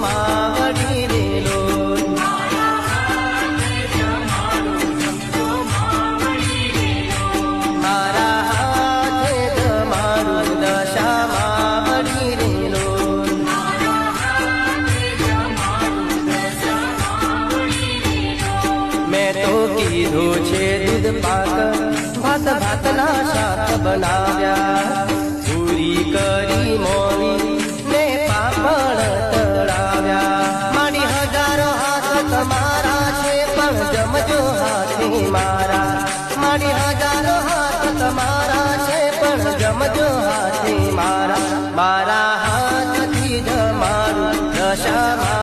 માવડી રેલો મારા હાથે તમારું દશા માવડી રેલો મેં તો કીધું છે દૂધ પાક ભાત ભાતના શાક બનાવ્યા પૂરી કરી મોવી ને પાપડ તળાવ્યા મારી હજારો હાથ તમારા છે પણ જમજો હાથી મારા મારી હજારો હાથ તમારા છે પણ જમજો હાથી મારા મારા હાથથી જ મારું દશા